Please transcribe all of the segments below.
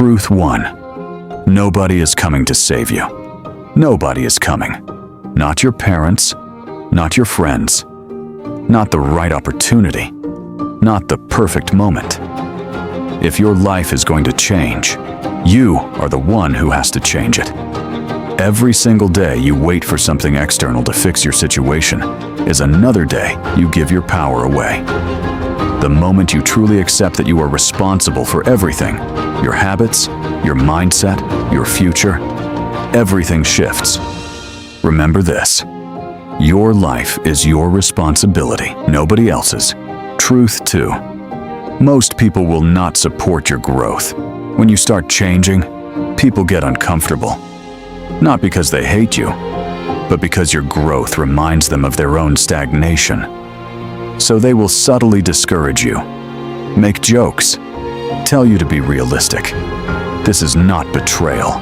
Truth 1. Nobody is coming to save you. Nobody is coming. Not your parents, not your friends, not the right opportunity, not the perfect moment. If your life is going to change, you are the one who has to change it. Every single day you wait for something external to fix your situation is another day you give your power away. The moment you truly accept that you are responsible for everything, your habits, your mindset, your future, everything shifts. Remember this: your life is your responsibility, nobody else's. Truth 2. Most people will not support your growth. When you start changing, people get uncomfortable. Not because they hate you, but because your growth reminds them of their own stagnation. So they will subtly discourage you, make jokes, tell you to be realistic. This is not betrayal.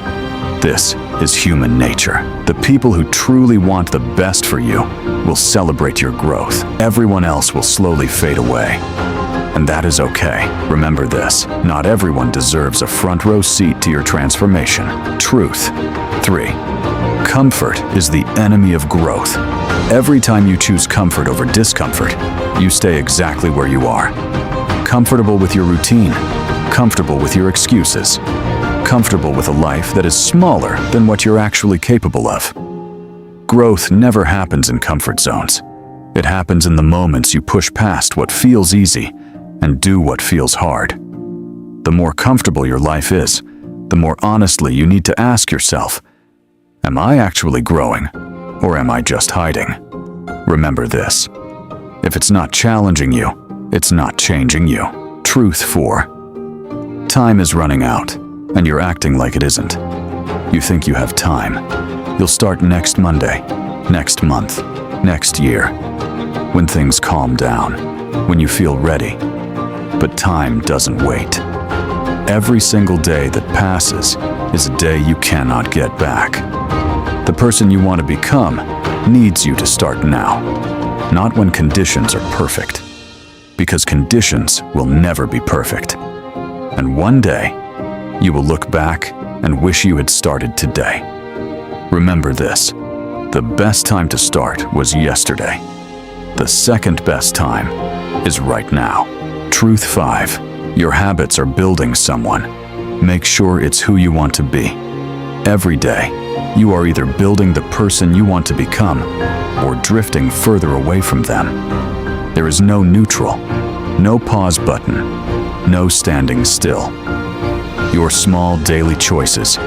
This is human nature. The people who truly want the best for you will celebrate your growth. Everyone else will slowly fade away. And that is okay. Remember this: not everyone deserves a front row seat to your transformation. Truth 3. Comfort is the enemy of growth. Every time you choose comfort over discomfort, you stay exactly where you are. Comfortable with your routine, comfortable with your excuses, comfortable with a life that is smaller than what you're actually capable of. Growth never happens in comfort zones. It happens in the moments you push past what feels easy and do what feels hard. The more comfortable your life is, the more honestly you need to ask yourself, am I actually growing, or am I just hiding? Remember this: if it's not challenging you, it's not changing you. Truth 4. Time is running out, and you're acting like it isn't. You think you have time. You'll start next Monday, next month, next year, when things calm down, when you feel ready. But time doesn't wait. Every single day that passes is a day you cannot get back. The person you want to become needs you to start now, not when conditions are perfect, because conditions will never be perfect. And one day, you will look back and wish you had started today. Remember this: the best time to start was yesterday. The second best time is right now. Truth 5. Your habits are building someone. Make sure it's who you want to be. Every day, you are either building the person you want to become or drifting further away from them. There is no neutral, no pause button, no standing still. Your small daily choices,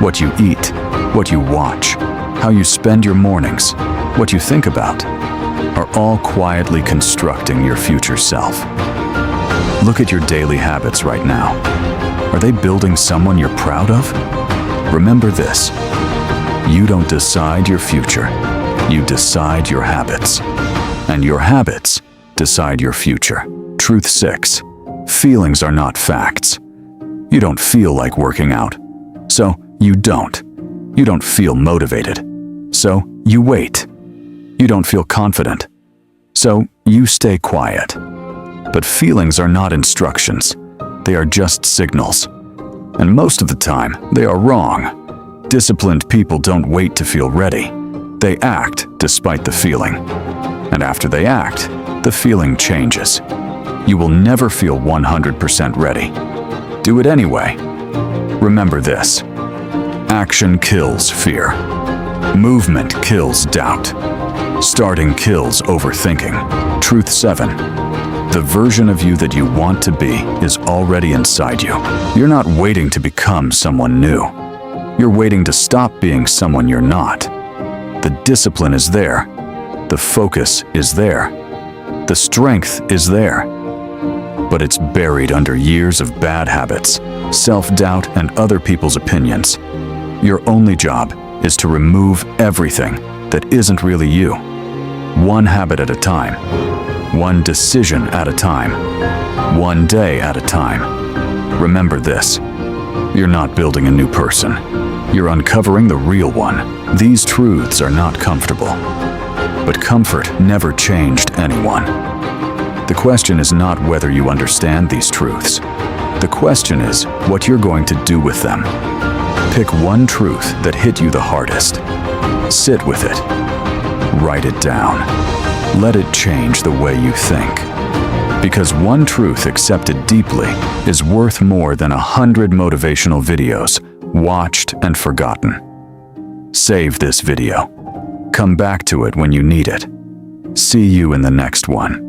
what you eat, what you watch, how you spend your mornings, what you think about, are all quietly constructing your future self. Look at your daily habits right now. Are they building someone you're proud of? Remember this: you don't decide your future, you decide your habits. And your habits decide your future. Truth 6. Feelings are not facts. You don't feel like working out, so you don't. You don't feel motivated, so you wait. You don't feel confident, so you stay quiet. But feelings are not instructions. They are just signals. And most of the time, they are wrong. Disciplined people don't wait to feel ready. They act despite the feeling. And after they act, the feeling changes. You will never feel 100% ready. Do it anyway. Remember this: action kills fear. Movement kills doubt. Starting kills overthinking. Truth 7. The version of you that you want to be is already inside you. You're not waiting to become someone new. You're waiting to stop being someone you're not. The discipline is there. The focus is there. The strength is there. But it's buried under years of bad habits, self-doubt, and other people's opinions. Your only job is to remove everything that isn't really you. One habit at a time. One decision at a time. One day at a time. Remember this: you're not building a new person. You're uncovering the real one. These truths are not comfortable, but comfort never changed anyone. The question is not whether you understand these truths. The question is what you're going to do with them. Pick one truth that hit you the hardest. Sit with it. Write it down. Let it change the way you think. Because one truth accepted deeply is worth more than 100 motivational videos watched and forgotten. Save this video. Come back to it when you need it. See you in the next one.